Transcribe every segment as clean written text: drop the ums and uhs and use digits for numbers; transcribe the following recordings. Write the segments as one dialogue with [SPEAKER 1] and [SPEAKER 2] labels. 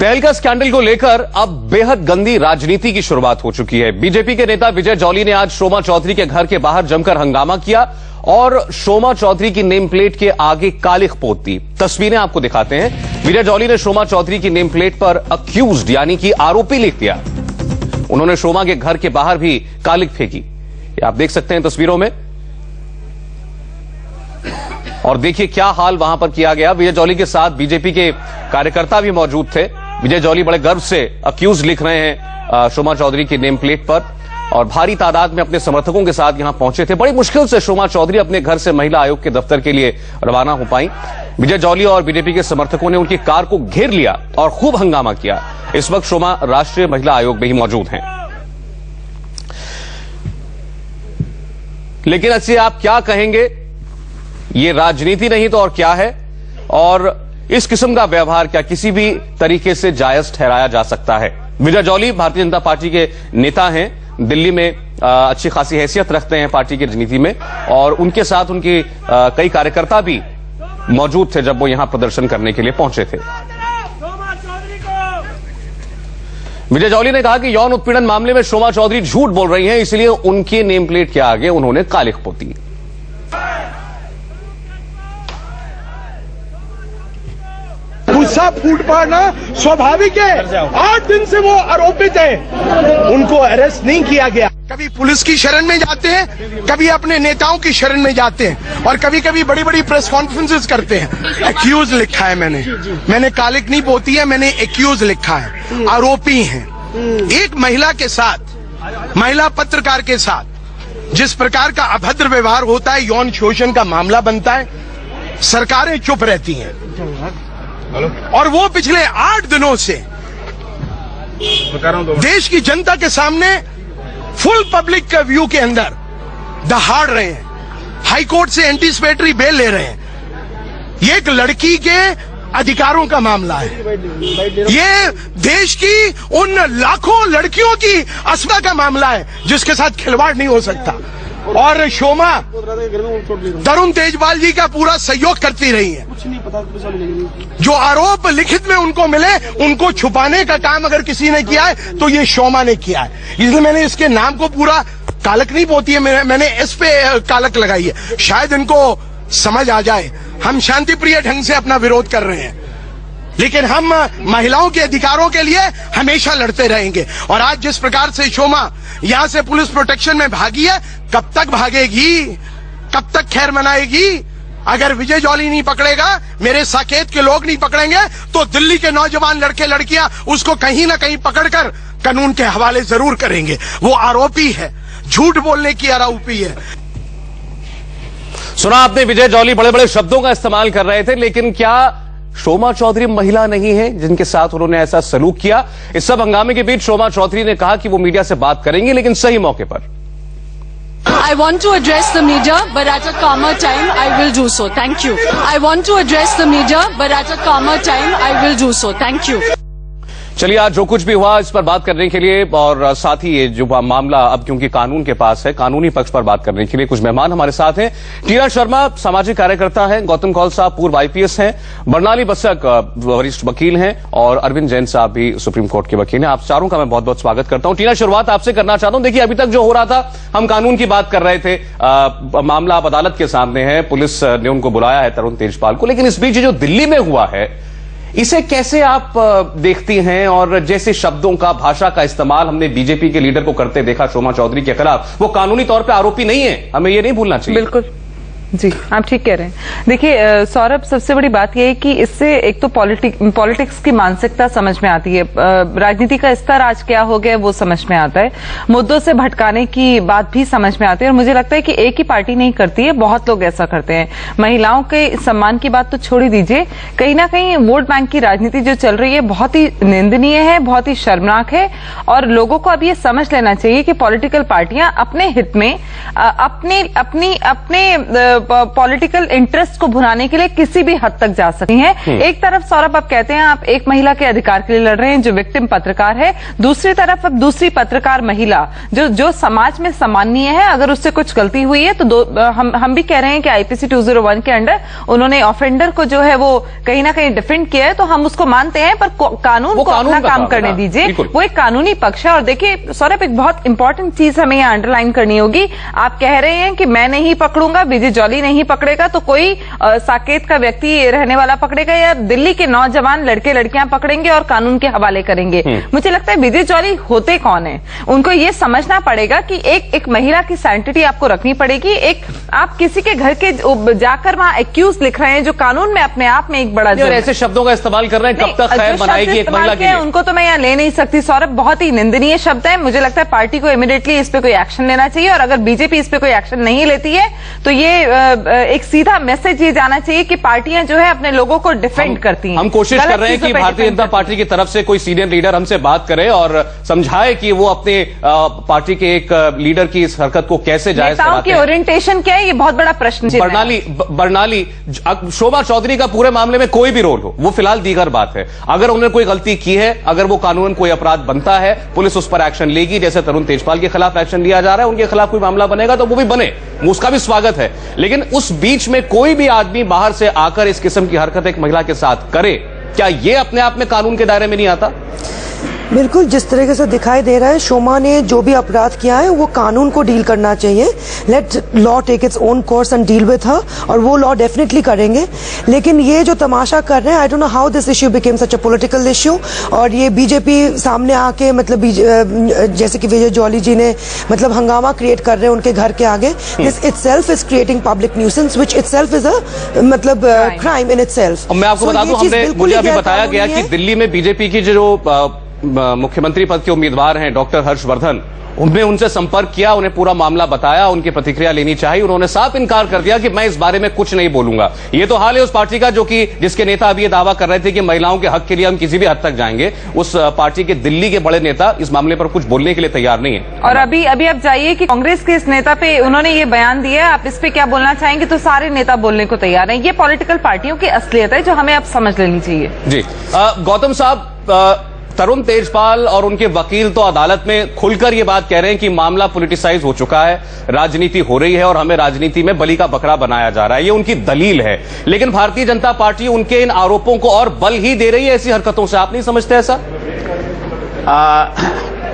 [SPEAKER 1] तहलका स्कैंडल को लेकर अब बेहद गंदी राजनीति की शुरुआत हो चुकी है। बीजेपी के नेता विजय जॉली ने आज शोमा चौधरी के घर के बाहर जमकर हंगामा किया और शोमा चौधरी की नेम प्लेट के आगे कालिख पोत दी। तस्वीरें आपको दिखाते हैं। विजय जॉली ने शोमा चौधरी की नेम प्लेट पर अक्यूज्ड यानी कि आरोपी लिख दिया। उन्होंने शोमा के घर के बाहर भी कालिख फेंकी। आप देख सकते हैं तस्वीरों में। और देखिए क्या हाल वहां पर किया गया। विजय जॉली के साथ बीजेपी के कार्यकर्ता भी मौजूद थे। विजय जॉली बड़े गर्व से अक्यूज लिख रहे हैं शोमा चौधरी की नेम प्लेट पर और भारी तादाद में अपने समर्थकों के साथ यहां पहुंचे थे। बड़ी मुश्किल से शोमा चौधरी अपने घर से महिला आयोग के दफ्तर के लिए रवाना हो पाई। विजय जॉली और बीजेपी के समर्थकों ने उनकी कार को घेर लिया और खूब हंगामा किया। इस वक्त शोमा राष्ट्रीय महिला आयोग में ही मौजूद हैं। लेकिन अच्छे आप क्या कहेंगे, ये राजनीति नहीं तो और क्या है? और इस किस्म का व्यवहार क्या किसी भी तरीके से जायज ठहराया जा सकता है? विजय जॉली भारतीय जनता पार्टी के नेता हैं, दिल्ली में अच्छी खासी हैसियत रखते हैं पार्टी की राजनीति में और उनके साथ उनके कई कार्यकर्ता भी मौजूद थे जब वो यहां प्रदर्शन करने के लिए पहुंचे थे। विजय जॉली ने कहा कि यौन उत्पीड़न मामले में शोमा चौधरी झूठ बोल रही हैं, इसलिए उनके नेम प्लेट के आगे उन्होंने कालिख पोती।
[SPEAKER 2] गुस्सा फूट पड़ना स्वाभाविक है। 8 दिन से वो आरोपित है, उनको अरेस्ट नहीं किया गया। कभी पुलिस की शरण में जाते हैं, कभी अपने नेताओं की शरण में जाते हैं और कभी कभी बड़ी बड़ी प्रेस कॉन्फ्रेंसेस करते हैं। एक्यूज लिखा है मैंने कालिख नहीं पोती है, मैंने एक्यूज लिखा है। आरोपी हैं। एक महिला के साथ, महिला पत्रकार के साथ जिस प्रकार का अभद्र व्यवहार होता है, यौन शोषण का मामला बनता है, सरकारें चुप रहती हैं और वो पिछले 8 दिनों से देश की जनता के सामने फुल पब्लिक का व्यू के अंदर दहाड़ रहे हैं। हाई कोर्ट से एंटीसिपेटरी बेल ले रहे हैं। ये एक लड़की के अधिकारों का मामला है। ये देश की उन लाखों लड़कियों की अस्मा का मामला है जिसके साथ खिलवाड़ नहीं हो सकता। और शोमा तरुण तेजपाल जी का पूरा सहयोग करती रही है। जो आरोप लिखित में उनको मिले, उनको छुपाने का काम अगर किसी ने किया है तो ये शोमा ने किया है। इसलिए मैंने इसके नाम को पूरा कालक नहीं पोती है, मैंने इस पे कालक लगाई है। शायद इनको समझ आ जाए हम शांति प्रिय ढंग से अपना विरोध कर रहे हैं, लेकिन हम महिलाओं के अधिकारों के लिए हमेशा लड़ते रहेंगे। और आज जिस प्रकार से शोमा यहां से पुलिस प्रोटेक्शन में भागी है, कब तक भागेगी, कब तक खैर मनाएगी? अगर विजय जॉली नहीं पकड़ेगा, मेरे साकेत के लोग नहीं पकड़ेंगे, तो दिल्ली के नौजवान लड़के लड़कियां उसको कहीं ना कहीं पकड़कर कानून के हवाले जरूर करेंगे। वो आरोपी है, झूठ बोलने की आरोपी है।
[SPEAKER 1] सुना आपने, विजय जॉली बड़े बड़े शब्दों का इस्तेमाल कर रहे थे, लेकिन क्या शोमा चौधरी महिला नहीं है जिनके साथ उन्होंने ऐसा सलूक किया? इस सब हंगामे के बीच शोमा चौधरी ने कहा कि वो मीडिया से बात करेंगे, लेकिन सही मौके पर।
[SPEAKER 3] I want to address the media, but at a calmer time, I will do so. Thank you. I want to address the media, but at a calmer time, I will do so. Thank you.
[SPEAKER 1] चलिए, आज जो कुछ भी हुआ इस पर बात करने के लिए और साथ ही ये जो मामला अब क्योंकि कानून के पास है, कानूनी पक्ष पर बात करने के लिए कुछ मेहमान हमारे साथ हैं। टीना शर्मा सामाजिक कार्यकर्ता हैं, गौतम कौल साहब पूर्व आईपीएस हैं, बरनाली बसक वरिष्ठ वकील हैं और अरविंद जैन साहब भी सुप्रीम कोर्ट के वकील हैं। आप चारों का मैं बहुत बहुत स्वागत करता हूं। टीना, शुरुआत आपसे करना चाहता हूं। देखिए, अभी तक जो हो रहा था, हम कानून की बात कर रहे थे, मामला अब अदालत के सामने है, पुलिस ने उनको बुलाया है तरुण तेजपाल को, लेकिन इस बीच जो दिल्ली में हुआ है, इसे कैसे आप देखती हैं? और जैसे शब्दों का, भाषा का इस्तेमाल हमने बीजेपी के लीडर को करते देखा शोमा चौधरी के खिलाफ, वो कानूनी तौर पे आरोपी नहीं है, हमें ये नहीं भूलना चाहिए।
[SPEAKER 4] बिल्कुल जी, आप ठीक कह रहे हैं। देखिए सौरभ, सबसे बड़ी बात यह है कि इससे एक तो पॉलिटिक्स की मानसिकता समझ में आती है, राजनीति का स्तर आज क्या हो गया वो समझ में आता है, मुद्दों से भटकाने की बात भी समझ में आती है। और मुझे लगता है कि एक ही पार्टी नहीं करती है, बहुत लोग ऐसा करते हैं। महिलाओं के सम्मान की बात तो छोड़ ही दीजिए, कहीं ना कहीं वोट बैंक की राजनीति जो चल रही है बहुत ही निंदनीय है, बहुत ही शर्मनाक है। और लोगों को अब ये समझ लेना चाहिए कि पॉलिटिकल पार्टियां अपने हित में अपने पॉलिटिकल इंटरेस्ट को भुनाने के लिए किसी भी हद तक जा सकती हैं। एक तरफ सौरभ आप कहते हैं आप एक महिला के अधिकार के लिए लड़ रहे हैं जो विक्टिम पत्रकार है, दूसरी तरफ अब दूसरी पत्रकार महिला जो समाज में सम्माननीय है, अगर उससे कुछ गलती हुई है तो हम भी कह रहे हैं कि आईपीसी 201 के अंडर उन्होंने ऑफेंडर को जो है वो कहीं ना कहीं डिफेंड किया है, तो हम उसको मानते हैं, पर कानून को अपना काम करने दीजिए। वो एक कानूनी पक्ष है। और देखिए सौरभ, एक बहुत इंपॉर्टेंट चीज हमें यहाँ अंडरलाइन करनी होगी। आप कह रहे हैं कि मैं नहीं पकड़ूंगा, विजय जॉली नहीं पकड़ेगा तो कोई साकेत का व्यक्ति रहने वाला पकड़ेगा या दिल्ली के नौजवान लड़के लड़कियां पकड़ेंगे और कानून के हवाले करेंगे। मुझे लगता है विजय जॉली होते कौन है, उनको ये समझना पड़ेगा कि एक महिला की सैंटिटी आपको रखनी पड़ेगी। एक आप किसी के घर के जाकर वहां एक्यूज लिख रहे हैं जो कानून में अपने आप में एक बड़ा
[SPEAKER 1] ऐसे शब्दों का इस्तेमाल कर रहे हैं, कब तक खैर बनाएगी एक महिला के लिए?
[SPEAKER 4] उनको तो मैं यहाँ ले नहीं सकती सौरभ, बहुत ही निंदनीय शब्द है। मुझे लगता है पार्टी को इमीडिएटली इस पे कोई एक्शन लेना चाहिए और अगर बीजेपी इस पे कोई एक्शन नहीं लेती है तो ये एक सीधा मैसेज ये जाना चाहिए कि पार्टियां जो है अपने लोगों को डिफेंड करती हैं।
[SPEAKER 1] हम कोशिश कर रहे हैं कि भारतीय जनता पार्टी की तरफ से कोई सीनियर लीडर हमसे बात करे और समझाए कि वो अपने पार्टी के एक लीडर की इस हरकत को कैसे जायज कराते हैं।
[SPEAKER 4] नेताओं की ओरिएंटेशन क्या है, ये बहुत बड़ा प्रश्न है।
[SPEAKER 1] बर्नाली शोभा चौधरी का पूरे मामले में कोई भी रोल हो, वो फिलहाल दीगर बात है। अगर उन्होंने कोई गलती की है, अगर वो कानून कोई अपराध बनता है, पुलिस उस पर एक्शन लेगी। जैसे तरुण तेजपाल के खिलाफ एक्शन लिया जा रहा है, उनके खिलाफ कोई मामला बनेगा तो वो भी बने, उसका भी स्वागत है। लेकिन उस बीच में कोई भी आदमी बाहर से आकर इस किस्म की हरकत एक महिला के साथ करे, क्या ये अपने आप में कानून के दायरे में नहीं आता?
[SPEAKER 5] बिल्कुल, जिस तरीके से दिखाई दे रहा है शोमा ने जो भी अपराध किया है वो कानून को डील करना चाहिए। Let law take its own course and deal with her, और वो लॉ डेफिनेटली करेंगे। लेकिन ये जो तमाशा कर रहे हैं, I don't know how this issue became such a political issue. और ये बीजेपी सामने आके मतलब जैसे कि विजय जॉली जी ने मतलब हंगामा क्रिएट कर रहे हैं उनके घर के आगे, this itself is creating public nuisance which itself is a मतलब क्राइम इन इटसेल्फ।
[SPEAKER 1] मैं आपको बता दूं, मुझे अभी बताया गया कि दिल्ली में बीजेपी की जो मुख्यमंत्री पद के उम्मीदवार हैं डॉक्टर हर्षवर्धन, उन्होंने उनसे संपर्क किया, उन्हें पूरा मामला बताया, उनकी प्रतिक्रिया लेनी चाहिए। उन्होंने साफ इनकार कर दिया कि मैं इस बारे में कुछ नहीं बोलूंगा। ये तो हाल है उस पार्टी का जिसके नेता अभी ये दावा कर रहे थे कि महिलाओं के हक के लिए हम किसी भी हद तक जाएंगे। उस पार्टी के दिल्ली के बड़े नेता इस मामले पर कुछ बोलने के लिए तैयार नहीं है।
[SPEAKER 4] और अभी आप जाइए कि कांग्रेस के इस नेता पे उन्होंने ये बयान दिया, आप इस पे क्या बोलना चाहेंगे? तो सारे नेता बोलने को तैयार है। ये पॉलिटिकल पार्टियों की असलियत है जो हमें अब समझ लेनी चाहिए।
[SPEAKER 1] जी गौतम साहब, तरुण तेजपाल और उनके वकील तो अदालत में खुलकर ये बात कह रहे हैं कि मामला पॉलिटिसाइज हो चुका है, राजनीति हो रही है और हमें राजनीति में बलि का बकरा बनाया जा रहा है। ये उनकी दलील है। लेकिन भारतीय जनता पार्टी उनके इन आरोपों को और बल ही दे रही है ऐसी हरकतों से। आप नहीं समझते ऐसा?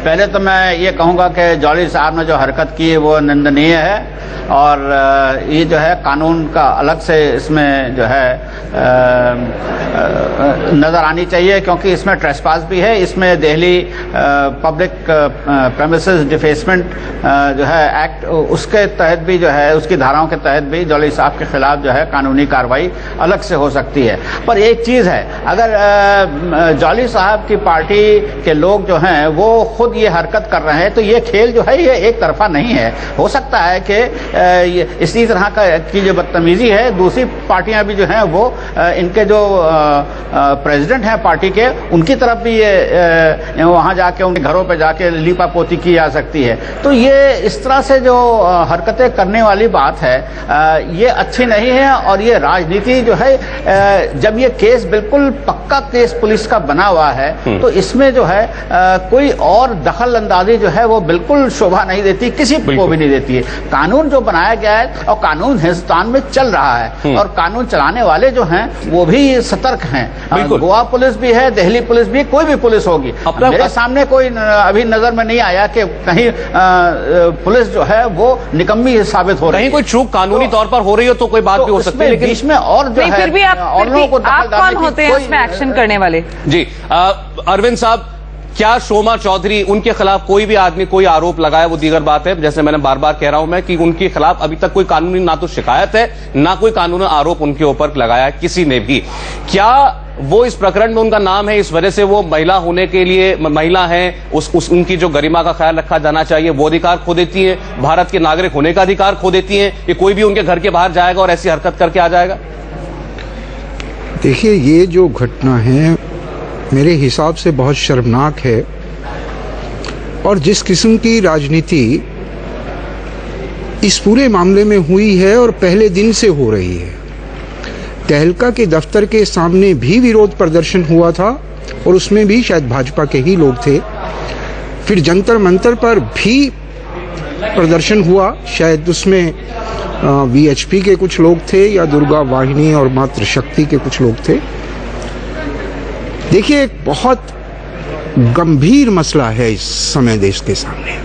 [SPEAKER 6] पहले तो मैं ये कहूंगा कि जॉली साहब ने जो हरकत की है वो निंदनीय है और ये जो है कानून का अलग से इसमें जो है नजर आनी चाहिए, क्योंकि इसमें ट्रेसपास भी है, इसमें दिल्ली पब्लिक प्रेमिसेस डिफेसमेंट जो है एक्ट, उसके तहत भी जो है उसकी धाराओं के तहत भी जॉली साहब के खिलाफ जो है कानूनी कार्रवाई अलग से हो सकती है। पर एक चीज़ है, अगर जॉली साहब की पार्टी के लोग जो हैं वो खुद ये हरकत कर रहे हैं तो ये खेल जो है ये एक तरफा नहीं है। हो सकता है कि इसी तरह की जो बदतमीजी है दूसरी पार्टियां भी जो हैं वो इनके जो प्रेसिडेंट हैं पार्टी के, उनकी तरफ भी ये वहां जाके उनके घरों पे जाके लीपा पोती की जा सकती है। तो ये इस तरह से जो हरकतें करने वाली बात है ये अच्छी नहीं है। और ये राजनीति जो है, जब ये केस बिल्कुल पक्का केस पुलिस का बना हुआ है तो इसमें जो है कोई और दखल अंदाजी जो है वो बिल्कुल शोभा नहीं देती, किसी को भी नहीं देती है। कानून जो बनाया गया है और कानून हिंदुस्तान में चल रहा है और कानून चलाने वाले जो हैं वो भी सतर्क हैं। गोवा पुलिस भी है, दिल्ली पुलिस भी, कोई भी पुलिस होगी। मेरे सामने कोई अभी नजर में नहीं आया कि कहीं पुलिस जो है वो निकम्मी साबित हो रही है।
[SPEAKER 1] कहीं कोई चूक कानूनी तौर पर हो रही हो तो कोई बात भी हो सकती है, लेकिन
[SPEAKER 4] बीच में और जो है फिर भी आप कौन होते हैं इसमें एक्शन करने वाले?
[SPEAKER 1] जी अरविंद साहब, क्या शोमा चौधरी, उनके खिलाफ कोई भी आदमी कोई आरोप लगाए वो दीगर बात है, जैसे मैंने बार बार कह रहा हूं मैं कि उनके खिलाफ अभी तक कोई कानूनी ना तो शिकायत है ना कोई कानूनी आरोप उनके ऊपर लगाया है किसी ने भी। क्या वो इस प्रकरण में उनका नाम है इस वजह से वो महिला होने के लिए, महिला हैं, उनकी जो गरिमा का ख्याल रखा जाना चाहिए वो अधिकार खो देती है, भारत के नागरिक होने का अधिकार खो देती है कि कोई भी उनके घर के बाहर जाएगा और ऐसी हरकत करके आ जाएगा?
[SPEAKER 7] देखिए, ये जो घटना है मेरे हिसाब से बहुत शर्मनाक है और जिस किस्म की राजनीति इस पूरे मामले में हुई है और पहले दिन से हो रही है। तहलका के दफ्तर के सामने भी विरोध प्रदर्शन हुआ था और उसमें भी शायद भाजपा के ही लोग थे। फिर जंतर मंतर पर भी प्रदर्शन हुआ, शायद उसमें वीएचपी के कुछ लोग थे या दुर्गा वाहिनी और मातृशक्ति के कुछ लोग थे। देखिए, एक बहुत गंभीर मसला है इस समय देश के सामने,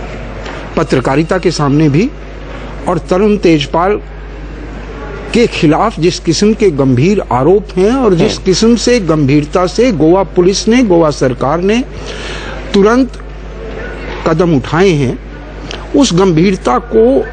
[SPEAKER 7] पत्रकारिता के सामने भी, और तरुण तेजपाल के खिलाफ जिस किस्म के गंभीर आरोप हैं और जिस किस्म से गंभीरता से गोवा पुलिस ने, गोवा सरकार ने तुरंत कदम उठाए हैं, उस गंभीरता को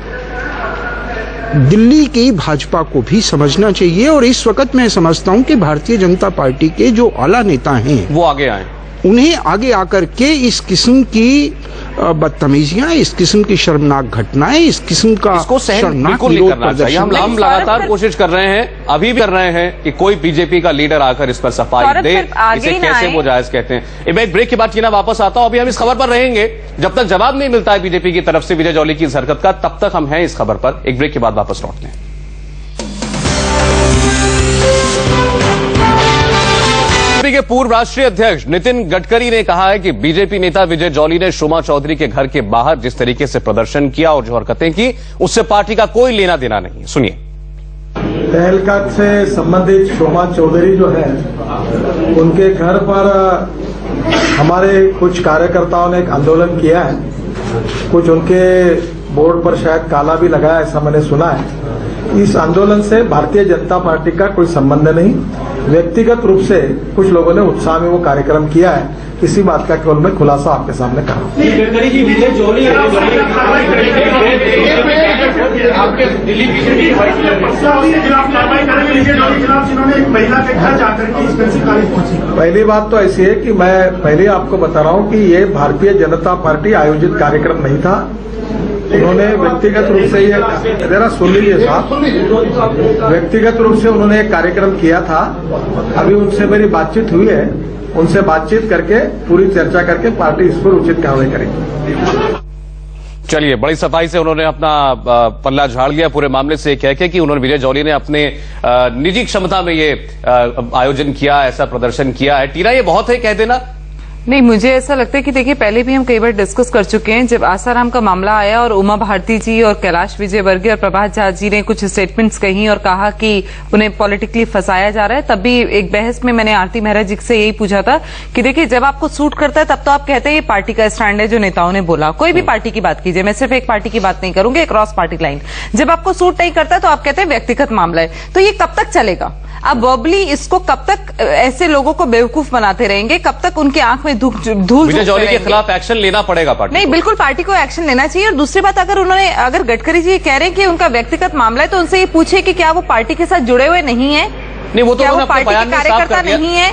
[SPEAKER 7] दिल्ली की भाजपा को भी समझना चाहिए। और इस वक्त मैं समझता हूं कि भारतीय जनता पार्टी के जो आला नेता हैं
[SPEAKER 1] वो आगे आए,
[SPEAKER 7] उन्हें आगे आकर के इस किस्म की बदतमीजियां, इस किस्म की शर्मनाक घटनाएं, इस किस्म का
[SPEAKER 1] इसको सहन बिल्कुल नहीं करना चाहिए। हम लगातार कोशिश कर रहे हैं, अभी भी कर रहे हैं कि कोई बीजेपी का लीडर आकर इस पर सफाई दे, इसे कैसे वो जायज कहते हैं। मैं ब्रेक के बाद चीना वापस आता हूं। अभी हम इस खबर पर रहेंगे जब तक जवाब नहीं मिलता है बीजेपी की तरफ से विजय जॉली की इस हरकत का, तब तक हम हैं इस खबर पर। एक ब्रेक के बाद वापस लौटते हैं। बीजेपी के पूर्व राष्ट्रीय अध्यक्ष नितिन गडकरी ने कहा है कि बीजेपी नेता विजय जॉली ने शोमा चौधरी के घर के बाहर जिस तरीके से प्रदर्शन किया और जो हरकतें की, उससे पार्टी का कोई लेना देना नहीं। सुनिए।
[SPEAKER 8] तहलका से संबंधित शोमा चौधरी जो है, उनके घर पर हमारे कुछ कार्यकर्ताओं ने एक आंदोलन किया है। कुछ उनके बोर्ड पर शायद काला भी लगाया, ऐसा मैंने सुना है। इस आंदोलन से भारतीय जनता पार्टी का कोई संबंध नहीं। व्यक्तिगत रूप से कुछ लोगों ने उत्साह में वो कार्यक्रम किया है, इसी बात का केवल मैं खुलासा आपके सामने कहा।
[SPEAKER 9] गडकरी जी, विजय जॉली आपके दिल्ली बीजेपी महिला के घर जाकर के इस पहुंची।
[SPEAKER 8] पहली बात तो ऐसी है कि मैं पहले आपको बता रहा हूं कि ये भारतीय जनता पार्टी आयोजित कार्यक्रम नहीं था। उन्होंने व्यक्तिगत रूप से ये, जरा सुन लीजिए साहब, व्यक्तिगत रूप से उन्होंने एक कार्यक्रम किया था। अभी उनसे मेरी बातचीत हुई है, उनसे बातचीत करके पूरी चर्चा करके पार्टी इस पर उचित कार्रवाई करेगी।
[SPEAKER 1] चलिए, बड़ी सफाई से उन्होंने अपना पल्ला झाड़ लिया पूरे मामले से, कह के कि उन्होंने, विजय जॉली ने अपने निजी क्षमता में ये आयोजन किया, ऐसा प्रदर्शन किया है। टीना, ये बहुत है कह देना?
[SPEAKER 4] नहीं, मुझे ऐसा लगता है कि देखिए, पहले भी हम कई बार डिस्कस कर चुके हैं। जब आसाराम का मामला आया और उमा भारती जी और कैलाश विजयवर्गीय और प्रभात झा जी ने कुछ स्टेटमेंट्स कही और कहा कि उन्हें पॉलिटिकली फंसाया जा रहा है, तब भी एक बहस में मैंने आरती मेहरा जी से यही पूछा था कि देखिए, जब आपको सूट करता है तब तो आप कहते हैं ये पार्टी का स्टैंड है, जो नेताओं ने बोला। कोई भी पार्टी की बात कीजिए, मैं सिर्फ एक पार्टी की बात नहीं करूंगी, क्रॉस पार्टी लाइन। जब आपको सूट नहीं करता तो आप कहते हैं व्यक्तिगत मामला है। तो ये कब तक चलेगा? अब वर्बली इसको कब तक ऐसे लोगों को बेवकूफ बनाते रहेंगे? कब तक उनकी आंख में धूल
[SPEAKER 1] विजय जॉली के खिलाफ एक्शन लेना पड़ेगा पार्टी?
[SPEAKER 4] नहीं, बिल्कुल पार्टी को एक्शन लेना चाहिए। और दूसरी बात, अगर गडकरी जी कह रहे हैं कि उनका व्यक्तिगत मामला है, तो उनसे ये पूछे कि क्या वो पार्टी के साथ जुड़े हुए नहीं है?
[SPEAKER 1] नहीं, वो तो
[SPEAKER 4] वो पार्टी के कार्यकर्ता नहीं है।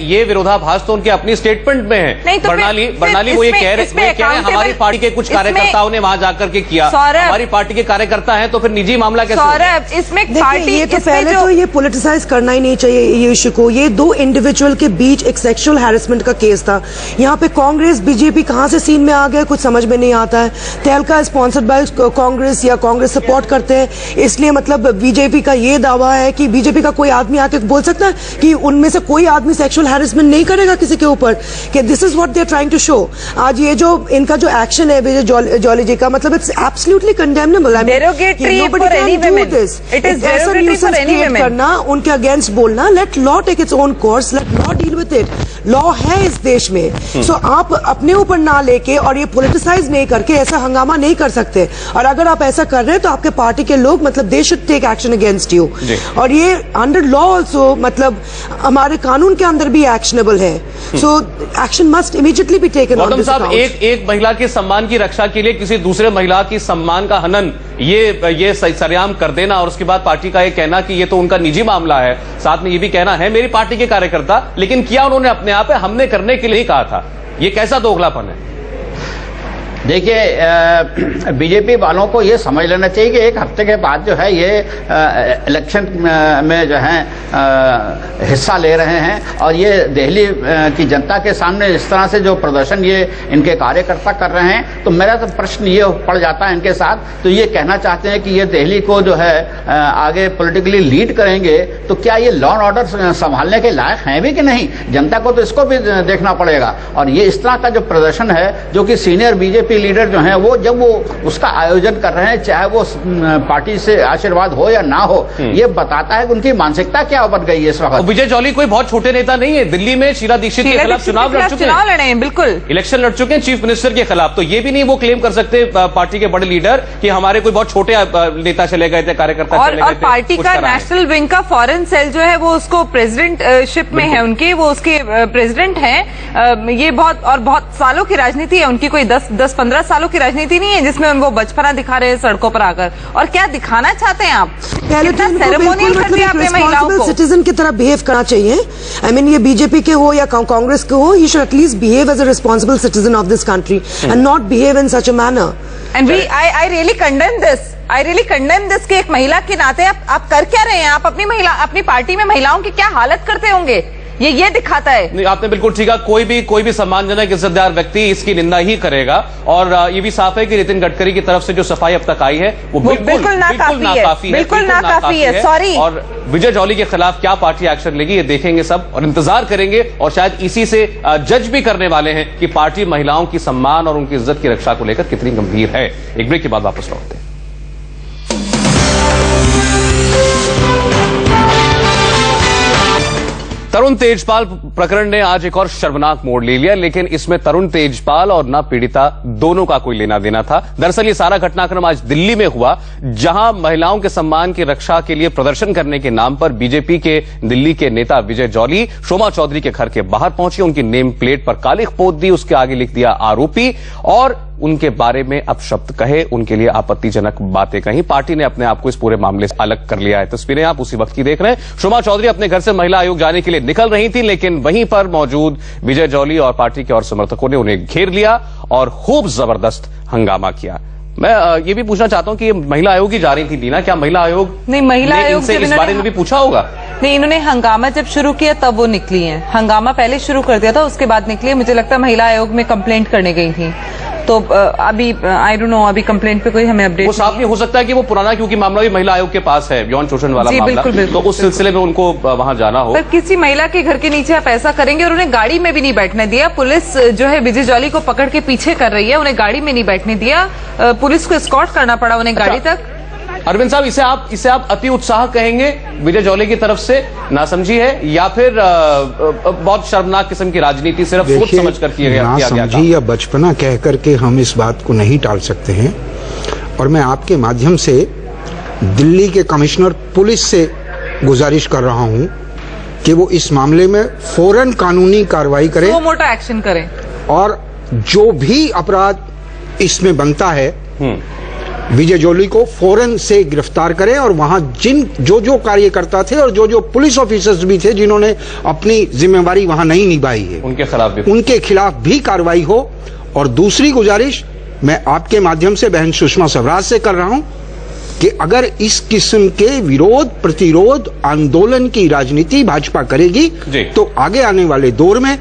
[SPEAKER 1] ये विरोधाभास तो उनके अपनी स्टेटमेंट में है।
[SPEAKER 4] नहीं तो
[SPEAKER 1] बर्नाली वो ये कह रहे हैं हमारी पार्टी के कुछ कार्यकर्ताओं ने वहां जाकर के किया, हमारी पार्टी के कार्यकर्ता हैं, तो फिर निजी मामला कैसे?
[SPEAKER 4] सौरभ, इसमें पार्टी,
[SPEAKER 5] ये तो पहले तो ये पॉलिटिसाइज करना ही नहीं चाहिए ये इश्यू को। ये दो इंडिविजुअल के बीच एक सेक्सुअल हैरेसमेंट का केस था। यहाँ पे कांग्रेस बीजेपी कहां से सीन में आ गए, कुछ समझ में नहीं आता है। तहलका स्पॉन्सर्ड बाय कांग्रेस या कांग्रेस सपोर्ट करते हैं, इसलिए मतलब बीजेपी का ये दावा है कि बीजेपी का कोई आदमी आके बोल सकता है कि उनमें से कोई आदमी सेक्सुअल हैरेसमेंट नहीं करेगा किसी के ऊपर, कि this is what they are trying to show. आज ये जो इनका जो एक्शन है विजय जॉली जी का, मतलब इट्स एब्सोल्युटली कंडेमनेबल। करना, उनके अगेंस्ट बोलना, let law take its own course, let law deal with it. Law है इस देश में। सो आप अपने ऊपर ना लेके और ये पॉलिटिसाइज नहीं करके ऐसा हंगामा नहीं कर सकते। और अगर आप ऐसा कर रहे हैं तो आपके पार्टी के लोग, मतलब they should take action against you. और ये अंडर लॉ ऑल्सो, मतलब हमारे कानून के अंदर भी एक्शनेबल है। So action must immediately be taken on this account.
[SPEAKER 1] एक महिला के सम्मान की रक्षा के लिए किसी दूसरे महिला की सम्मान का हनन, ये सरेआम कर देना, और उसके बाद पार्टी का ये कहना कि ये तो उनका निजी मामला है, साथ में ये भी कहना है मेरी पार्टी के कार्यकर्ता, लेकिन किया उन्होंने अपने आप है, हमने करने के लिए ही कहा था। ये कैसा दोगलापन है?
[SPEAKER 6] देखिए, बीजेपी वालों को ये समझ लेना चाहिए कि एक हफ्ते के बाद जो है ये इलेक्शन में जो है हिस्सा ले रहे हैं और ये दिल्ली की जनता के सामने इस तरह से जो प्रदर्शन ये इनके कार्यकर्ता कर रहे हैं, तो मेरा तो प्रश्न ये पड़ जाता है इनके साथ, तो ये कहना चाहते हैं कि ये दिल्ली को जो है आगे पॉलिटिकली लीड करेंगे, तो क्या ये लॉ एंड ऑर्डर संभालने के लायक हैं भी कि नहीं? जनता को तो इसको भी देखना पड़ेगा। और ये इस तरह का जो प्रदर्शन है, जो कि सीनियर बीजेपी लीडर जो हैं वो जब वो उसका आयोजन कर रहे हैं, चाहे वो पार्टी से आशीर्वाद हो या ना हो, ये बताता है कि उनकी मानसिकता क्या बन गई है इस वक्त।
[SPEAKER 1] विजय जॉली कोई बहुत छोटे नेता नहीं है, दिल्ली में शीला दीक्षित के खिलाफ चुनाव लड़े हैं,
[SPEAKER 4] बिल्कुल
[SPEAKER 1] इलेक्शन लड़ चुके हैं चीफ मिनिस्टर के खिलाफ। तो ये भी नहीं वो क्लेम कर सकते पार्टी के बड़े लीडर कि हमारे कोई बहुत छोटे नेता चले गए थे, कार्यकर्ता चले गए थे।
[SPEAKER 4] पार्टी का नेशनल विंग का फॉरेन सेल जो है वो उसको प्रेसिडेंटशिप में है उनकी, वो उसके प्रेसिडेंट हैं। ये बहुत सालों की राजनीति है उनकी, कोई 10-15 सालों की राजनीति नहीं है जिसमें वो बचपना दिखा रहे हैं सड़कों पर आकर। और क्या दिखाना चाहते हैं आप?
[SPEAKER 5] पहले तो इनको
[SPEAKER 4] सेरेमोनियल कर दिया आपने महिलाओं को।
[SPEAKER 5] सिटीजन की तरह बिहेव करना चाहिए। आई मीन ये बीजेपी के हो या कांग्रेस के हो, he should at least behave as a responsible citizen of this country and not behave in such a manner.
[SPEAKER 4] And I really condemn this कि एक महिला के नाते आप कर क्या रहे हैं? आप अपनी पार्टी में महिलाओं की क्या हालत करते होंगे? ये दिखाता है।
[SPEAKER 1] नहीं, आपने बिल्कुल ठीक है। कोई भी सम्मानजनक इज्जतदार व्यक्ति इसकी निंदा ही करेगा। और ये भी साफ है कि नितिन गडकरी की तरफ से जो सफाई अब तक आई है वो बिल्कुल नाकाफी है।
[SPEAKER 4] सॉरी।
[SPEAKER 1] और विजय जॉली के खिलाफ क्या पार्टी एक्शन लेगी, ये देखेंगे सब और इंतजार करेंगे। और शायद इसी से जज भी करने वाले हैं कि पार्टी महिलाओं की सम्मान और उनकी इज्जत की रक्षा को लेकर कितनी गंभीर है। एक ब्रेक के बाद वापस लौटते हैं। तरुण तेजपाल प्रकरण ने आज एक और शर्मनाक मोड़ ले लिया, लेकिन इसमें तरुण तेजपाल और न पीड़िता दोनों का कोई लेना देना था। दरअसल ये सारा घटनाक्रम आज दिल्ली में हुआ, जहां महिलाओं के सम्मान की रक्षा के लिए प्रदर्शन करने के नाम पर बीजेपी के दिल्ली के नेता विजय जॉली शोमा चौधरी के घर के बाहर पहुंचे, उनकी नेम प्लेट पर कालिख पोत दी, उसके आगे लिख दिया आरोपी और उनके बारे में अपशब्द कहे, उनके लिए आपत्तिजनक बातें कही। पार्टी ने अपने आप को इस पूरे मामले से अलग कर लिया है। तस्वीरें आप उसी वक्त की देख रहे हैं। शोमा चौधरी अपने घर से महिला आयोग जाने के लिए निकल रही थी, लेकिन वहीं पर मौजूद विजय जॉली और पार्टी के और समर्थकों ने उन्हें घेर लिया और खूब जबरदस्त हंगामा किया। मैं ये भी पूछना चाहता हूं कि ये महिला आयोग ही जा रही थी नीना, क्या महिला आयोग
[SPEAKER 4] नहीं, महिला आयोग
[SPEAKER 1] से इस बारे में भी पूछा होगा?
[SPEAKER 4] नहीं, इन्होंने हंगामा जब शुरू किया तब वो निकली हैं। हंगामा पहले शुरू कर दिया था, उसके बाद निकली। मुझे लगता है महिला आयोग में कंप्लेंट करने गई थी। तो अभी आई डोंट नो, अभी कंप्लेंट पे कोई हमें अपडेट
[SPEAKER 1] वो साफ नहीं हो सकता है कि वो पुराना, क्योंकि मामला भी महिला आयोग के पास है, यौन शोषण वाला मामला, तो उस सिलसिले में उनको वहां जाना हो।
[SPEAKER 4] पर किसी महिला के घर के नीचे आप ऐसा करेंगे? और उन्हें गाड़ी में भी नहीं बैठने दिया। पुलिस जो है विजय जॉली को पकड़ के पीछे कर रही है, उन्हें गाड़ी में नहीं बैठने दिया। पुलिस को एस्कॉर्ट करना पड़ा उन्हें गाड़ी तक।
[SPEAKER 1] अरविंद साहब, इसे आप अति उत्साह कहेंगे विजय जॉली की तरफ से, नासमझी है या फिर बहुत शर्मनाक किस्म की राजनीति सिर्फ सोच समझ कर किया गया?
[SPEAKER 7] नासमझी या बचपना कह करके हम इस बात को नहीं टाल सकते हैं। और मैं आपके माध्यम से दिल्ली के कमिश्नर पुलिस से गुजारिश कर रहा हूं कि वो इस मामले में फौरन कानूनी कार्रवाई करें,
[SPEAKER 4] मोटा एक्शन करें और
[SPEAKER 7] जो भी अपराध इसमें बनता है विजय जॉली को फौरन से गिरफ्तार करें। और वहां जो कार्यकर्ता थे और जो पुलिस ऑफिसर्स भी थे जिन्होंने अपनी जिम्मेवारी वहां नहीं निभाई है, उनके खिलाफ भी कार्रवाई हो। और दूसरी गुजारिश मैं आपके माध्यम से बहन सुषमा स्वराज से कर रहा हूं कि अगर इस किस्म के विरोध प्रतिरोध आंदोलन की राजनीति भाजपा करेगी तो आगे आने वाले दौर में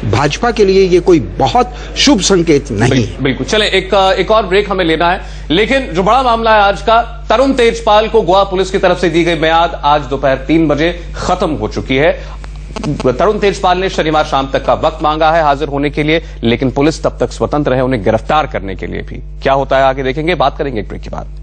[SPEAKER 7] भाजपा के लिए ये कोई बहुत शुभ संकेत नहीं है।
[SPEAKER 1] बिल्कुल। चले एक और ब्रेक हमें लेना है, लेकिन जो बड़ा मामला है आज का, तरुण तेजपाल को गोवा पुलिस की तरफ से दी गई मियाद आज दोपहर 3 बजे खत्म हो चुकी है। तरुण तेजपाल ने शनिवार शाम तक का वक्त मांगा है हाजिर होने के लिए, लेकिन पुलिस तब तक स्वतंत्र है उन्हें गिरफ्तार करने के लिए भी। क्या होता है आगे देखेंगे, बात करेंगे एक ब्रेक के बाद।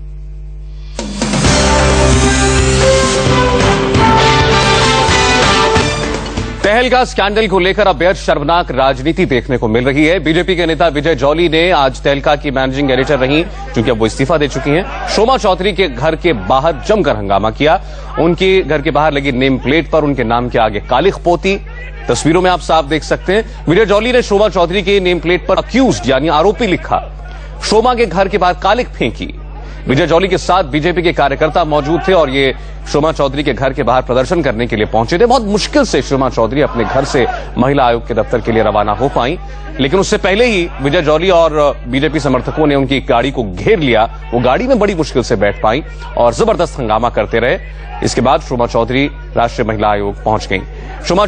[SPEAKER 1] तहलका स्कैंडल को लेकर अब बेहद शर्मनाक राजनीति देखने को मिल रही है। बीजेपी के नेता विजय जॉली ने आज तहलका की मैनेजिंग एडिटर रही, क्योंकि अब वो इस्तीफा दे चुकी हैं, शोमा चौधरी के घर के बाहर जमकर हंगामा किया। उनकी घर के बाहर लगी नेम प्लेट पर उनके नाम के आगे कालिख पोती। तस्वीरों में आप साफ देख सकते हैं विजय जॉली ने शोमा चौधरी की नेम प्लेट पर अक्यूज्ड यानी आरोपी लिखा, शोमा के घर के बाहर कालिख फेंकी। विजय जॉली के साथ बीजेपी के कार्यकर्ता मौजूद थे और ये शोमा चौधरी के घर के बाहर प्रदर्शन करने के लिए पहुंचे थे। बहुत मुश्किल से शोमा चौधरी अपने घर से महिला आयोग के दफ्तर के लिए रवाना हो पाई, लेकिन उससे पहले ही विजय जॉली और बीजेपी समर्थकों ने उनकी गाड़ी को घेर लिया। वो गाड़ी में बड़ी मुश्किल से बैठ पाई और जबरदस्त हंगामा करते रहे। इसके बाद शोमा चौधरी राष्ट्रीय महिला आयोग पहुंच गई। शोमा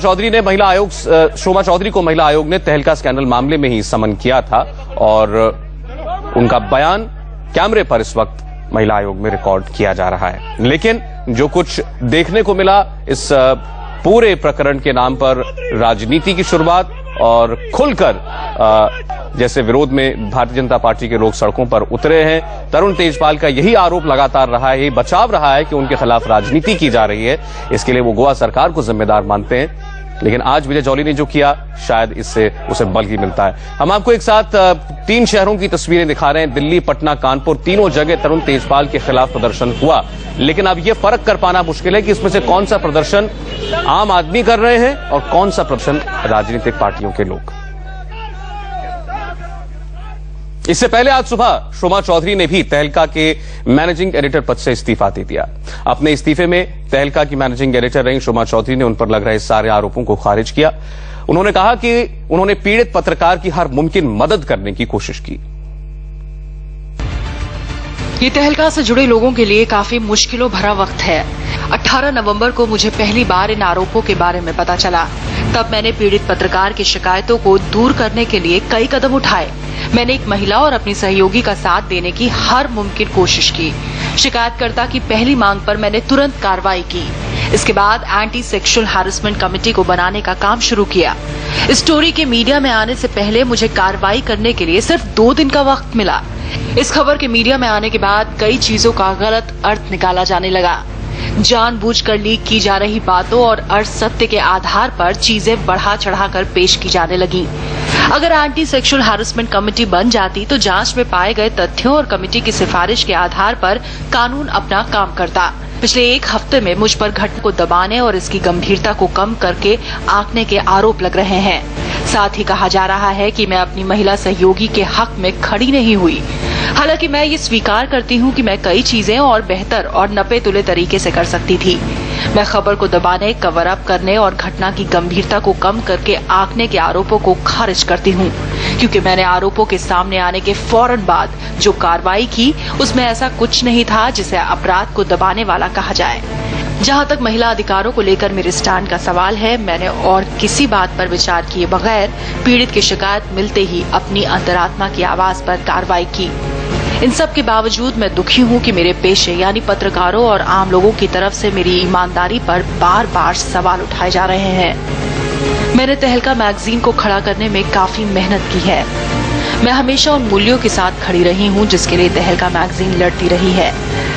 [SPEAKER 1] चौधरी को महिला आयोग ने तहलका स्कैंडल मामले में ही समन किया था और उनका बयान कैमरे पर इस वक्त महिला आयोग में रिकॉर्ड किया जा रहा है। लेकिन जो कुछ देखने को मिला, इस पूरे प्रकरण के नाम पर राजनीति की शुरुआत और खुलकर जैसे विरोध में भारतीय जनता पार्टी के लोग सड़कों पर उतरे हैं। तरुण तेजपाल का यही आरोप लगातार रहा है, यही बचाव रहा है कि उनके खिलाफ राजनीति की जा रही है। इसके लिए वो गोवा सरकार को जिम्मेदार मानते हैं। लेकिन आज विजय जॉली ने जो किया, शायद इससे उसे बल ही मिलता है। हम आपको एक साथ 3 शहरों की तस्वीरें दिखा रहे हैं। दिल्ली, पटना, कानपुर, तीनों जगह तरुण तेजपाल के खिलाफ प्रदर्शन हुआ। लेकिन अब यह फर्क कर पाना मुश्किल है कि इसमें से कौन सा प्रदर्शन आम आदमी कर रहे हैं और कौन सा प्रदर्शन राजनीतिक पार्टियों के लोग। इससे पहले आज सुबह शोमा चौधरी ने भी तहलका के मैनेजिंग एडिटर पद से इस्तीफा दे दिया। अपने इस्तीफे में तहलका की मैनेजिंग एडिटर रही शोमा चौधरी ने उन पर लग रहे सारे आरोपों को खारिज किया। उन्होंने कहा कि उन्होंने पीड़ित पत्रकार की हर मुमकिन मदद करने की कोशिश की।
[SPEAKER 10] ये तहलका से जुड़े लोगों के लिए काफी मुश्किलों भरा वक्त है। 18 नवंबर को मुझे पहली बार इन आरोपों के बारे में पता चला। तब मैंने पीड़ित पत्रकार की शिकायतों को दूर करने के लिए कई कदम उठाए। मैंने एक महिला और अपनी सहयोगी का साथ देने की हर मुमकिन कोशिश की। शिकायतकर्ता की पहली मांग पर मैंने तुरंत कार्रवाई की। इसके बाद एंटी सेक्सुअल हैरेसमेंट कमेटी को बनाने का काम शुरू किया। इस स्टोरी के मीडिया में आने से पहले मुझे कार्रवाई करने के लिए सिर्फ 2 दिन का वक्त मिला। इस खबर के मीडिया में आने के बाद कई चीजों का गलत अर्थ निकाला जाने लगा। जानबूझकर लीक की जा रही बातों और अर्थ सत्य के आधार पर चीजें बढ़ा चढ़ाकर पेश की जाने लगी। अगर एंटी सेक्सुअल हैरेसमेंट कमेटी बन जाती तो जांच में पाए गए तथ्यों और कमेटी की सिफारिश के आधार पर कानून अपना काम करता। पिछले 1 हफ्ते में मुझ पर घटना को दबाने और इसकी गंभीरता को कम करके आंकने के आरोप लग रहे हैं। साथ ही कहा जा रहा है कि मैं अपनी महिला सहयोगी के हक में खड़ी नहीं हुई। हालांकि मैं ये स्वीकार करती हूँ कि मैं कई चीजें और बेहतर और नपे तुले तरीके से कर सकती थी। मैं खबर को दबाने, कवर अप करने और घटना की गंभीरता को कम करके आंकने के आरोपों को खारिज करती हूँ, क्योंकि मैंने आरोपों के सामने आने के फौरन बाद जो कार्रवाई की उसमें ऐसा कुछ नहीं था जिसे अपराध को दबाने वाला कहा जाए। जहां तक महिला अधिकारों को लेकर मेरे स्टैंड का सवाल है, मैंने और किसी बात पर विचार किए बगैर पीड़ित की शिकायत मिलते ही अपनी अंतरात्मा की आवाज पर कार्रवाई की। इन सब के बावजूद मैं दुखी हूँ कि मेरे पेशे यानी पत्रकारों और आम लोगों की तरफ से मेरी ईमानदारी पर बार बार सवाल उठाए जा रहे हैं। मैंने तहलका मैगजीन को खड़ा करने में काफी मेहनत की है। मैं हमेशा उन मूल्यों के साथ खड़ी रही हूँ जिसके लिए तहलका मैगजीन लड़ती रही है,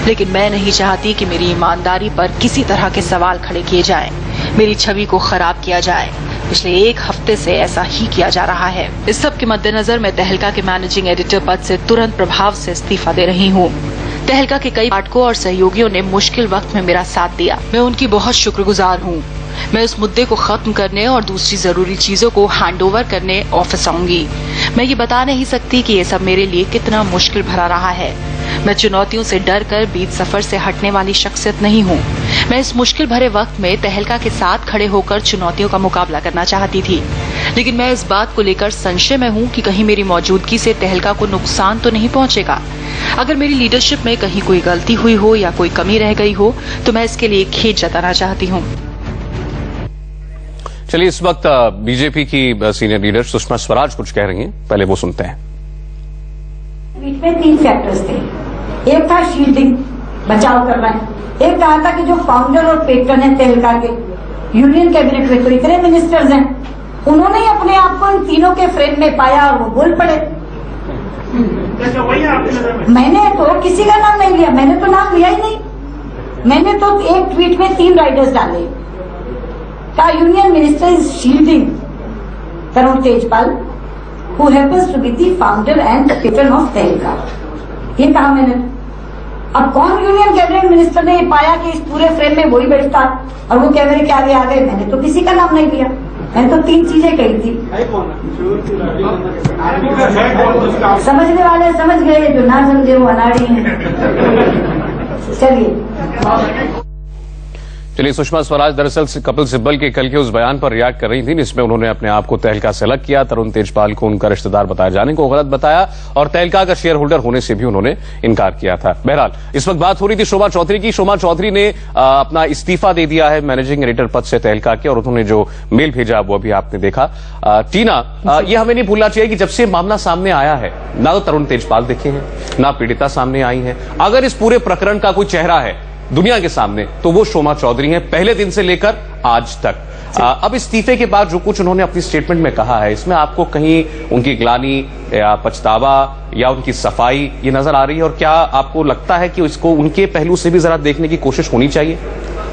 [SPEAKER 10] लेकिन मैं नहीं चाहती कि मेरी ईमानदारी पर किसी तरह के सवाल खड़े किए जाएं, मेरी छवि को खराब किया जाए। पिछले 1 हफ्ते से ऐसा ही किया जा रहा है। इस सब के मद्देनजर मैं तहलका के मैनेजिंग एडिटर पद से तुरंत प्रभाव से इस्तीफा दे रही हूँ। तहलका के कई पाठकों और सहयोगियों ने मुश्किल वक्त में मेरा साथ दिया। मैं उनकी बहुत शुक्रगुजार हूँ। मैं इस मुद्दे को खत्म करने और दूसरी जरूरी चीजों को हैंडओवर करने ऑफिस आऊंगी। मैं ये बता नहीं सकती कि ये सब मेरे लिए कितना मुश्किल भरा रहा है। मैं चुनौतियों से डर कर बीच सफर से हटने वाली शख्सियत नहीं हूँ। मैं इस मुश्किल भरे वक्त में तहलका के साथ खड़े होकर चुनौतियों का मुकाबला करना चाहती थी, लेकिन मैं इस बात को लेकर संशय में हूँ कि कहीं मेरी मौजूदगी से तहलका को नुकसान तो नहीं पहुँचेगा। अगर मेरी लीडरशिप में कहीं कोई गलती हुई हो या कोई कमी रह गई हो तो मैं इसके लिए खेद जताना चाहती हूँ।
[SPEAKER 1] चलिए, इस वक्त बीजेपी की सीनियर लीडर सुषमा स्वराज कुछ कह रही हैं, पहले वो सुनते हैं।
[SPEAKER 11] ट्वीट में 3 फैक्टर्स थे। एक था शील्डिंग, बचाव करना है। एक कहा था कि जो फाउंडर और पेट्रन है तहलका के, यूनियन कैबिनेट में तो इतने मिनिस्टर्स हैं, उन्होंने ही अपने आप को इन तीनों के फ्रेम में पाया और वो बोल पड़े। मैंने तो किसी का नाम नहीं लिया, मैंने तो नाम लिया ही नहीं। मैंने तो एक ट्वीट में 3 राइडर्स डाले। का union minister is shielding Tarun Tejpal, who happens to be the founder and patron of तहलका। ये कहा मैंने। अब कौन यूनियन कैबिनेट मिनिस्टर ने ये पाया कि इस पूरे फ्रेम में वही बैठता और वो कैमरे के आगे आ गए? मैंने तो किसी का नाम नहीं लिया, मैंने तो 3 चीजें कही थी। समझने वाले समझ गए, जो ना समझे वो अनाड़ी हैं। चलिए
[SPEAKER 1] सुषमा स्वराज दरअसल कपिल सिब्बल के कल के उस बयान पर रिएक्ट कर रही थी जिसमें उन्होंने अपने आप को तहलका से अलग किया, तरुण तेजपाल को उनका रिश्तेदार बताए जाने को गलत बताया और तहलका का शेयर होल्डर होने से भी उन्होंने इनकार किया था। बहरहाल इस वक्त बात हो रही थी शोभा चौधरी की। शोभा चौधरी ने अपना इस्तीफा दे दिया है मैनेजिंग एडिटर पद से तहलका के, और उन्होंने जो मेल भेजा वो अभी आपने देखा। टीना, ये हमें नहीं भूलना चाहिए कि जब से मामला सामने आया है ना तो तरुण तेजपाल दिखे हैं ना पीड़िता सामने आई है। अगर इस पूरे प्रकरण का कोई चेहरा है दुनिया के सामने तो वो शोभा चौधरी हैं, पहले दिन से लेकर आज तक। अब इस्तीफे के बाद जो कुछ उन्होंने अपनी स्टेटमेंट में कहा है, इसमें आपको कहीं उनकी ग्लानि या पछतावा या उनकी सफाई ये नजर आ रही है, और क्या आपको लगता है कि इसको उनके पहलू से भी जरा देखने की कोशिश होनी चाहिए?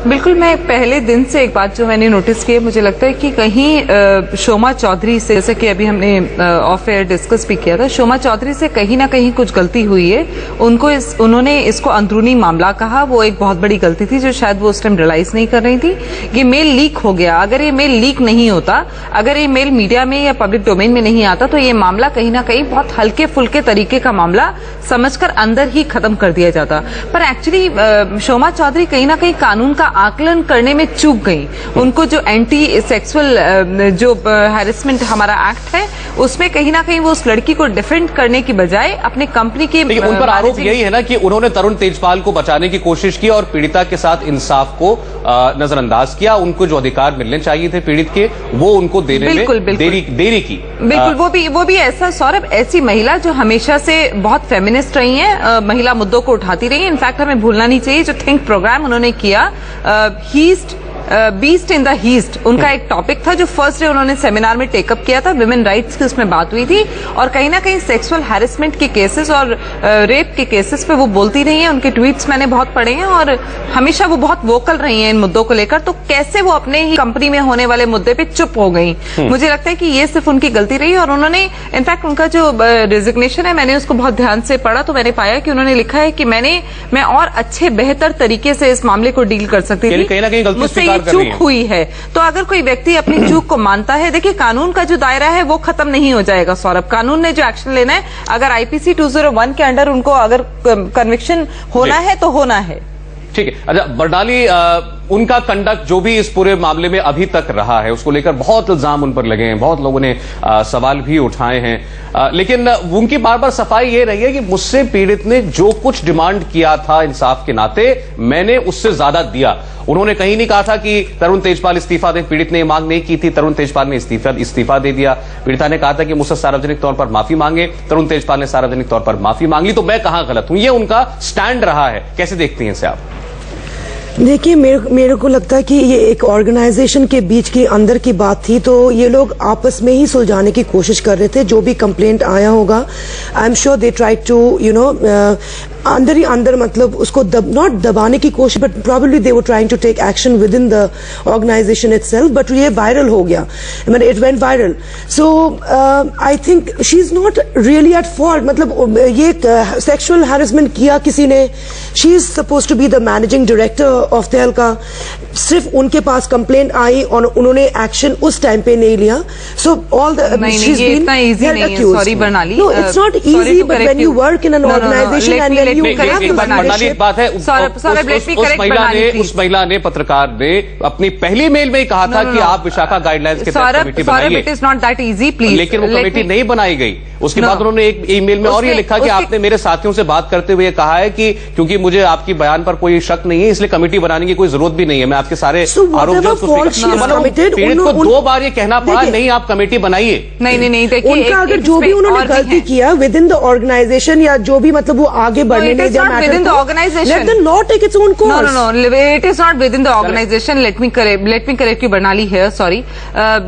[SPEAKER 4] बिल्कुल, मैं पहले दिन से एक बात जो मैंने नोटिस की है, मुझे लगता है कि कहीं शोभा चौधरी से, जैसे कि अभी हमने ऑफ एयर डिस्कस भी किया था, शोभा चौधरी से कहीं ना कहीं कुछ गलती हुई है। उन्होंने इसको अंदरूनी मामला कहा, वो एक बहुत बड़ी गलती थी जो शायद वो उस टाइम रियलाइज नहीं कर रही थी। ये मेल लीक हो गया, अगर ये मेल लीक नहीं होता, अगर ये मेल मीडिया में या पब्लिक डोमेन में नहीं आता तो ये मामला कहीं ना कहीं बहुत हल्के फुल्के तरीके का मामला समझकर अंदर ही खत्म कर दिया जाता। पर एक्चुअली शोभा चौधरी कहीं ना कहीं कानून का आकलन करने में चूक गई। उनको जो एंटी सेक्सुअल जो हैरेसमेंट हमारा एक्ट है उसमें कहीं ना कहीं वो उस लड़की को डिफेंड करने की बजाय अपने कंपनी के
[SPEAKER 1] उन पर आरोप यही है ना कि उन्होंने तरुण तेजपाल को बचाने की कोशिश की और पीड़िता के साथ इंसाफ को नजरअंदाज किया। उनको जो अधिकार मिलने चाहिए थे पीड़ित के वो उनको देने में देरी की।
[SPEAKER 4] बिल्कुल, वो भी ऐसा सौरभ, ऐसी महिला जो हमेशा से बहुत फेमिनिस्ट रही है, महिला मुद्दों को उठाती रही है। इनफैक्ट हमें भूलना नहीं चाहिए जो थिंक प्रोग्राम उन्होंने किया, बीस्ट इन द हीस्ट, उनका एक टॉपिक था जो फर्स्ट डे उन्होंने सेमिनार में टेकअप किया था, विमेन राइट्स की उसमें बात हुई थी, और कहीं ना कहीं सेक्सुअल हैरेसमेंट के केसेस और रेप के केसेस पे वो बोलती रही हैं। उनके ट्वीट्स मैंने बहुत पढ़े हैं और हमेशा वो बहुत वोकल रही हैं इन मुद्दों को लेकर। तो कैसे वो अपने ही कंपनी में होने वाले मुद्दे पे चुप हो गई? मुझे लगता है कि ये सिर्फ उनकी गलती रही। और उन्होंने इनफैक्ट उनका जो रेजिग्नेशन है, मैंने उसको बहुत ध्यान से पढ़ा तो मैंने पाया कि उन्होंने लिखा है कि मैं और अच्छे बेहतर तरीके से इस मामले को डील कर सकती थी,
[SPEAKER 1] कहीं ना कहीं गलती
[SPEAKER 4] मुझसे ये चूक हुई है। तो अगर कोई व्यक्ति अपनी चूक को मानता है, देखिए कानून का जो दायरा है वो खत्म नहीं हो जाएगा सौरभ। कानून ने जो एक्शन लेना है, अगर आईपीसी 201 के अंडर उनको अगर कन्विक्शन होना है तो होना है।
[SPEAKER 1] ठीक है। अच्छा बरडाली, उनका कंडक्ट जो भी इस पूरे मामले में अभी तक रहा है उसको लेकर बहुत इल्जाम उन पर लगे हैं, बहुत लोगों ने सवाल भी उठाए हैं, लेकिन उनकी बार बार सफाई ये रही है कि मुझसे पीड़ित ने जो कुछ डिमांड किया था इंसाफ के नाते मैंने उससे ज्यादा दिया। उन्होंने कहीं नहीं कहा था कि तरुण तेजपाल इस्तीफा दे, पीड़ित ने मांग नहीं की थी, तरुण तेजपाल ने इस्तीफा दे दिया। पीड़िता ने कहा था कि मुझसे सार्वजनिक तौर पर माफी मांगे, तरुण तेजपाल ने सार्वजनिक तौर पर माफी मांग ली, तो मैं कहां गलत हूं? ये उनका स्टैंड रहा है। कैसे देखती हैं इसे आप?
[SPEAKER 5] देखिए, मेरे को लगता है कि ये एक ऑर्गेनाइजेशन के बीच की अंदर की बात थी, तो ये लोग आपस में ही सुलझाने की कोशिश कर रहे थे। जो भी कंप्लेंट आया होगा, I am sure they try to अंदर ही अंदर, मतलब उसको नॉट दबाने की कोशिश, but probably they were trying to take action within the organisation itself. But ये वायरल हो गया, मतलब it went viral. So I think she is not really at fault. मतलब ये सेक्सुअल हैरेसमेंट किया किसी ने, she is suppose to be the managing director of Tehelka. सिर्फ उनके पास कंप्लेंट आई और उन्होंने एक्शन उस टाइम पे नहीं लिया। सो ऑल द
[SPEAKER 4] इतना इजी नहीं है, sorry Barnali.
[SPEAKER 5] No, it's not easy, but when you work in an organisation and
[SPEAKER 1] Barnali एक बात है, उस महिला ने, पत्रकार ने अपनी पहली मेल में ही कहा था कि आप विशाखा गाइडलाइंस के तहत कमेटी बनाइए।
[SPEAKER 4] It is not that easy, please.
[SPEAKER 1] लेकिन वो कमेटी नहीं बनाई गई। उसके बाद उन्होंने एक ईमेल में और ये लिखा कि आपने मेरे साथियों से बात करते हुए कहा है कि क्योंकि मुझे आपकी बयान पर कोई शक नहीं है इसलिए कमेटी बनाने की कोई जरूरत भी नहीं है। मैं आपके सारे आरोप पीड़ित को 2 बार ये कहना पड़ा नहीं आप कमेटी बनाइए।
[SPEAKER 4] नहीं, देखिए
[SPEAKER 5] उनका अगर जो भी उन्होंने गलती किया विद इन द ऑर्गेनाइजेशन या जो भी, मतलब वो आगे बढ़ने
[SPEAKER 4] It is not within the organization.
[SPEAKER 5] Let the law take its own course.
[SPEAKER 4] No. It is not within the organization. Let me correct you, Bernali here. Sorry.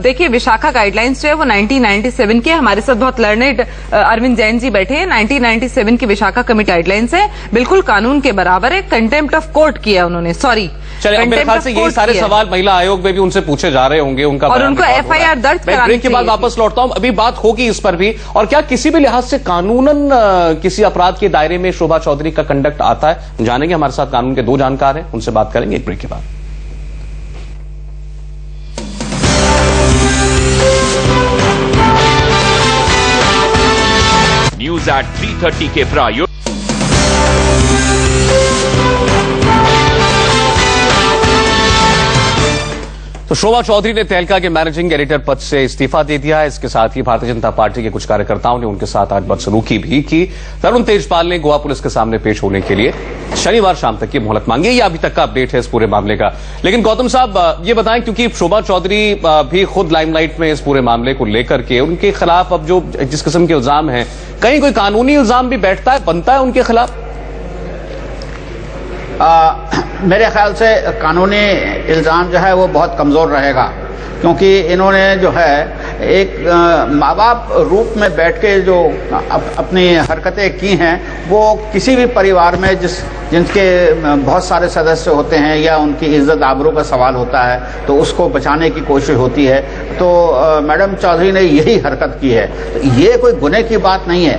[SPEAKER 4] देखिए Vishakha guidelines जो है वो 1997 के, हमारे साथ बहुत लर्नेड अरविंद जैन जी बैठे हैं। 1997 की विशाखा कमेटी गाइडलाइंस है, बिल्कुल कानून के बराबर है। कंटेम्प्ट ऑफ कोर्ट किया उन्होंने सॉरी।
[SPEAKER 1] चलिए, अब मेरे ख्याल से यही सारे सवाल महिला आयोग में भी उनसे पूछे जा रहे होंगे, उनका
[SPEAKER 4] और उनको FIR दर्ज करानी
[SPEAKER 1] ब्रेक के बाद वापस लौटता हूं, अभी बात होगी इस पर भी। और क्या किसी भी लिहाज से कानूनन किसी अपराध के दायरे में शोभा चौधरी का कंडक्ट आता है? जानेंगे, हमारे साथ कानून के दो जानकार हैं, उनसे बात करेंगे एक ब्रेक के बाद।
[SPEAKER 12] न्यूज एट 3:30 के प्रायोजक
[SPEAKER 1] तो शोभा चौधरी ने तहलका के मैनेजिंग एडिटर पद से इस्तीफा दे दिया है। इसके साथ ही भारतीय जनता पार्टी के कुछ कार्यकर्ताओं ने उनके साथ आज बदसलूकी भी की। तरुण तेजपाल ने गोवा पुलिस के सामने पेश होने के लिए शनिवार शाम तक की मोहलत मांगी। ये अभी तक का अपडेट है इस पूरे मामले का। लेकिन गौतम साहब ये बताएं, क्योंकि शोभा चौधरी भी खुद लाइमलाइट में इस पूरे मामले को लेकर के, उनके खिलाफ अब जो जिस किस्म के इल्जाम हैं, कहीं कोई कानूनी इल्जाम भी बैठता है, बनता है उनके खिलाफ?
[SPEAKER 6] मेरे ख्याल से कानूनी इल्ज़ाम जो है वो बहुत कमज़ोर रहेगा, क्योंकि इन्होंने जो है एक माँ बाप रूप में बैठ के जो अपनी हरकतें की हैं, वो किसी भी परिवार में जिनके बहुत सारे सदस्य होते हैं या उनकी इज्जत आबरू का सवाल होता है, तो उसको बचाने की कोशिश होती है। तो मैडम चौधरी ने यही हरकत की है। तो ये कोई गुने की बात नहीं है।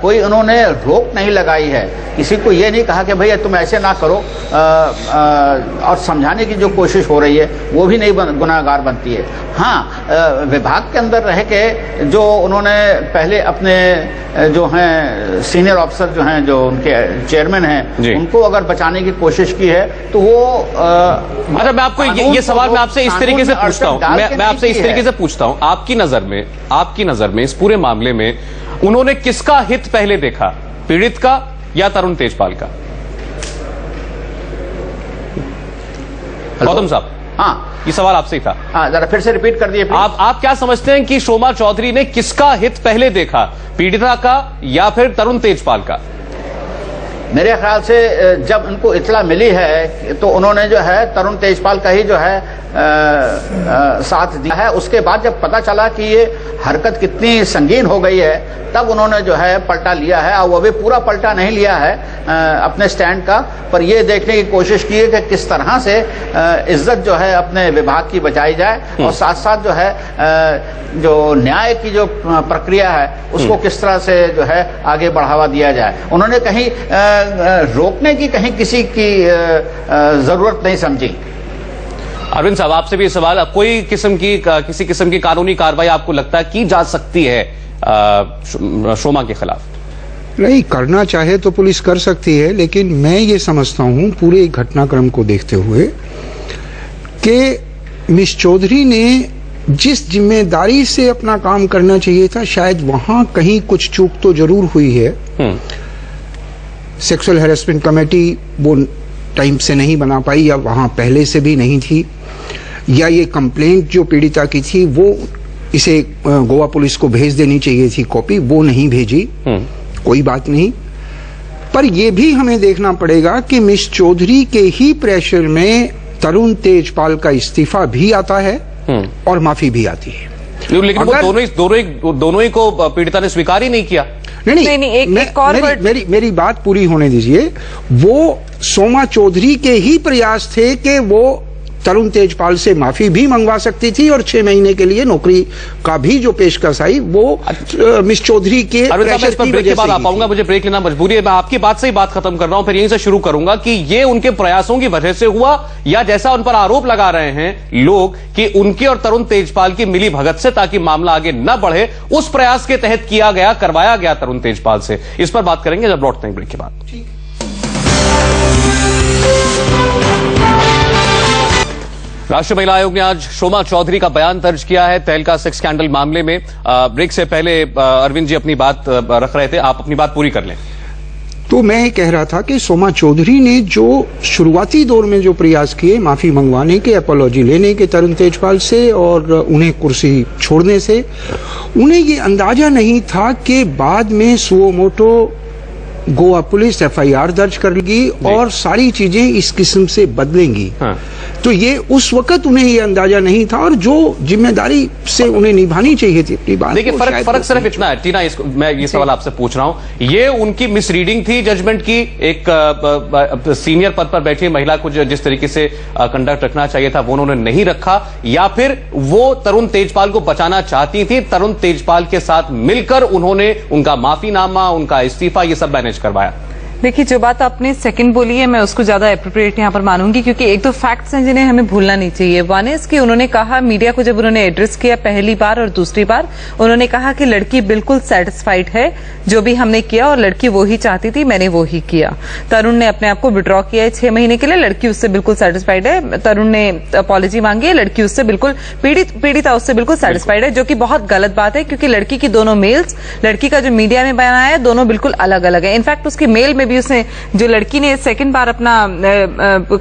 [SPEAKER 6] कोई उन्होंने रोक नहीं लगाई है, किसी को ये नहीं कहा कि भैया तुम ऐसे ना करो, और समझाने की जो कोशिश हो रही है वो भी नहीं गुनाहगार बनती है। हाँ, विभाग के अंदर रह के जो उन्होंने पहले अपने जो हैं सीनियर ऑफिसर जो हैं, जो उनके चेयरमैन हैं, उनको अगर बचाने की कोशिश की है तो वो
[SPEAKER 1] अच्छा, मैं आपको ये सवाल मैं आपसे इस तरीके से पूछता हूं, मैं आपसे इस तरीके से पूछता हूं, आपकी नजर में इस पूरे मामले में उन्होंने किसका हित पहले देखा, पीड़ित का या तरुण तेजपाल का? गौतम साहब,
[SPEAKER 6] हाँ,
[SPEAKER 1] ये सवाल आपसे ही था।
[SPEAKER 6] हाँ, जरा फिर से रिपीट कर दिए।
[SPEAKER 1] आप क्या समझते हैं कि शोभा चौधरी ने किसका हित पहले देखा, पीड़िता का या फिर तरुण तेजपाल का?
[SPEAKER 6] मेरे ख्याल से जब उनको इत्तला मिली है तो उन्होंने जो है तरुण तेजपाल का ही जो है साथ दिया है। उसके बाद जब पता चला कि ये हरकत कितनी संगीन हो गई है, तब उन्होंने जो है पलटा लिया है। और वो भी पूरा पलटा नहीं लिया है अपने स्टैंड का, पर ये देखने की कोशिश की है कि किस तरह से इज्जत जो है अपने विभाग की बचाई जाए, और साथ साथ जो है जो न्याय की जो प्रक्रिया है उसको किस तरह से जो है आगे बढ़ावा दिया जाए। उन्होंने कहीं रोकने की कहीं किसी की जरूरत नहीं समझी।
[SPEAKER 1] अरविंद साहब, आपसे भी सवाल, कोई किसी किस्म की कानूनी कार्रवाई आपको लगता है की जा सकती है शोमा के खिलाफ?
[SPEAKER 7] नहीं, करना चाहे तो पुलिस कर सकती है, लेकिन मैं ये समझता हूं पूरे घटनाक्रम को देखते हुए कि मिस चौधरी ने जिस जिम्मेदारी से अपना काम करना चाहिए था, शायद वहां कहीं कुछ चूक तो जरूर हुई है। सेक्सुअल हैरेसमेंट कमेटी वो टाइम से नहीं बना पाई, या वहां पहले से भी नहीं थी, या ये कंप्लेंट जो पीड़िता की थी वो इसे गोवा पुलिस को भेज देनी चाहिए थी कॉपी, वो नहीं भेजी। कोई बात नहीं, पर यह भी हमें देखना पड़ेगा कि मिस चौधरी के ही प्रेशर में तरुण तेजपाल का इस्तीफा भी आता है और माफी भी आती है।
[SPEAKER 1] लेकिन वो दोनों ही को पीड़िता ने स्वीकार ही नहीं किया।
[SPEAKER 7] नहीं, एक और मेरी बात पूरी होने दीजिए। वो शोभा चौधरी के ही प्रयास थे कि वो तरुण तेजपाल से माफी भी मंगवा सकती थी, और 6 महीने के लिए नौकरी का भी जो पेशकश आई वो मिस चौधरी के प्रेशर की वजह से।
[SPEAKER 1] आ पाऊंगा, मुझे ब्रेक लेना मजबूरी है। मैं आपकी बात से ही बात खत्म कर रहा हूं, फिर यहीं से शुरू करूंगा कि ये उनके प्रयासों की वजह से हुआ, या जैसा उन पर आरोप लगा रहे हैं लोग कि उनके और तरुण तेजपाल की मिली भगत से, ताकि मामला आगे न बढ़े, उस प्रयास के तहत करवाया गया तरुण तेजपाल से। इस पर बात करेंगे जब लौटते हैं ब्रेक के बाद। राष्ट्रीय महिला आयोग ने आज शोभा चौधरी का बयान दर्ज किया है तहलका सेक्स स्कैंडल मामले में। ब्रेक से पहले अरविंद जी अपनी बात रख रहे थे, आप अपनी बात पूरी कर लें।
[SPEAKER 7] तो मैं कह रहा था कि शोभा चौधरी ने जो शुरुआती दौर में जो प्रयास किए माफी मंगवाने के, अपॉलॉजी लेने के तरुण तेजपाल से और उन्हें कुर्सी छोड़ने से, उन्हें ये अंदाजा नहीं था कि बाद में suo motu Goa police FIR दर्ज करेगी और सारी चीजें इस किस्म से बदलेंगी।
[SPEAKER 1] हाँ।
[SPEAKER 7] तो ये उस वक्त उन्हें ये अंदाजा नहीं था, और जो जिम्मेदारी से उन्हें निभानी चाहिए थी अपनी बात।
[SPEAKER 1] देखिए फर्क सिर्फ इतना है टीना, मैं ये सवाल आपसे पूछ रहा हूं, ये उनकी मिसरीडिंग थी जजमेंट की, एक सीनियर पद पर बैठी महिला को जिस तरीके से कंडक्ट रखना चाहिए था वो उन्होंने नहीं रखा, या फिर वो तरुण तेजपाल को बचाना चाहती थी, तरुण तेजपाल के साथ मिलकर उन्होंने उनका माफीनामा, उनका इस्तीफा, ये सब मैनेज करवाया?
[SPEAKER 4] देखिए, जो बात आपने सेकंड बोली है मैं उसको ज्यादा एप्रोप्रिएट यहाँ पर मानूंगी, क्योंकि एक तो फैक्ट्स हैं जिन्हें हमें भूलना नहीं चाहिए। वन इज कि उन्होंने कहा, मीडिया को जब उन्होंने एड्रेस किया पहली बार और दूसरी बार, उन्होंने कहा कि लड़की बिल्कुल सेटिस्फाइड है जो भी हमने किया, और लड़की वो ही चाहती थी, मैंने वो ही किया। तरुण ने अपने आप को विड्रॉ किया है 6 महीने के लिए, लड़की उससे बिल्कुल सेटिस्फाइड है। तरुण ने अपॉलॉजी मांगी है, लड़की उससे बिल्कुल पीड़िता उससे बिल्कुल सेटिस्फाइड है, जो कि बहुत गलत बात है, क्योंकि लड़की की दोनों मेल्स, लड़की का जो मीडिया में बयान आया है, दोनों बिल्कुल अलग अलग है। इनफैक्ट उसकी मेल में भी उसने, जो लड़की ने सेकंड बार अपना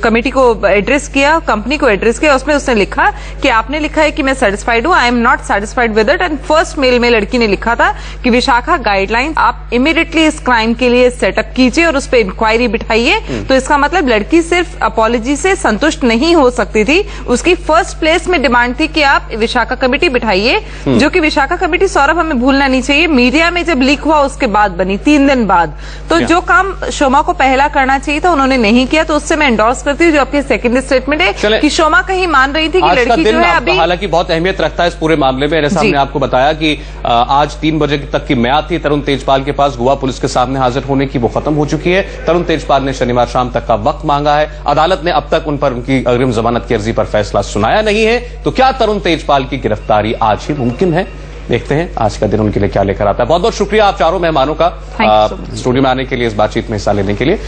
[SPEAKER 4] कमेटी को एड्रेस किया, कंपनी को एड्रेस किया, उसमें उसने लिखा कि आपने लिखा है कि मैं सेटिस्फाइड हूं, I am not satisfied with it. And first mail में लड़की ने लिखा था कि विशाखा गाइडलाइन आप इमीडिएटली इस क्राइम के लिए सेटअप कीजिए और उस पर इंक्वायरी बिठाइए। तो इसका मतलब लड़की सिर्फ अपॉलॉजी से संतुष्ट नहीं हो सकती थी, उसकी फर्स्ट प्लेस में डिमांड थी कि आप विशाखा कमेटी बिठाइए, जो कि विशाखा कमेटी, सौरभ, हमें भूलना नहीं चाहिए, मीडिया में जब लीक हुआ उसके बाद बनी, 3 दिन बाद। तो जो काम शोमा को पहला करना चाहिए था उन्होंने नहीं किया, तो उससे मैं एंडोर्स करती हूँ जो आपके सेकंड स्टेटमेंट है कि शोमा कहीं मान रही थी कि लड़की जो है अभी,
[SPEAKER 1] हालांकि बहुत अहमियत रखता है इस पूरे मामले में। जैसा हमने आपको बताया कि आज 3 बजे तक की म्याद थी तरुण तेजपाल के पास गोवा पुलिस के सामने हाजिर होने की, वो खत्म हो चुकी है। तरुण तेजपाल ने शनिवार शाम तक का वक्त मांगा है, अदालत ने अब तक उन पर उनकी अग्रिम जमानत की अर्जी पर फैसला सुनाया नहीं है। तो क्या तरुण तेजपाल की गिरफ्तारी आज ही मुमकिन है? देखते हैं आज का दिन उनके लिए क्या लेकर आता है। बहुत बहुत शुक्रिया आप चारों मेहमानों का स्टूडियो में आने के लिए, इस बातचीत में हिस्सा लेने के लिए।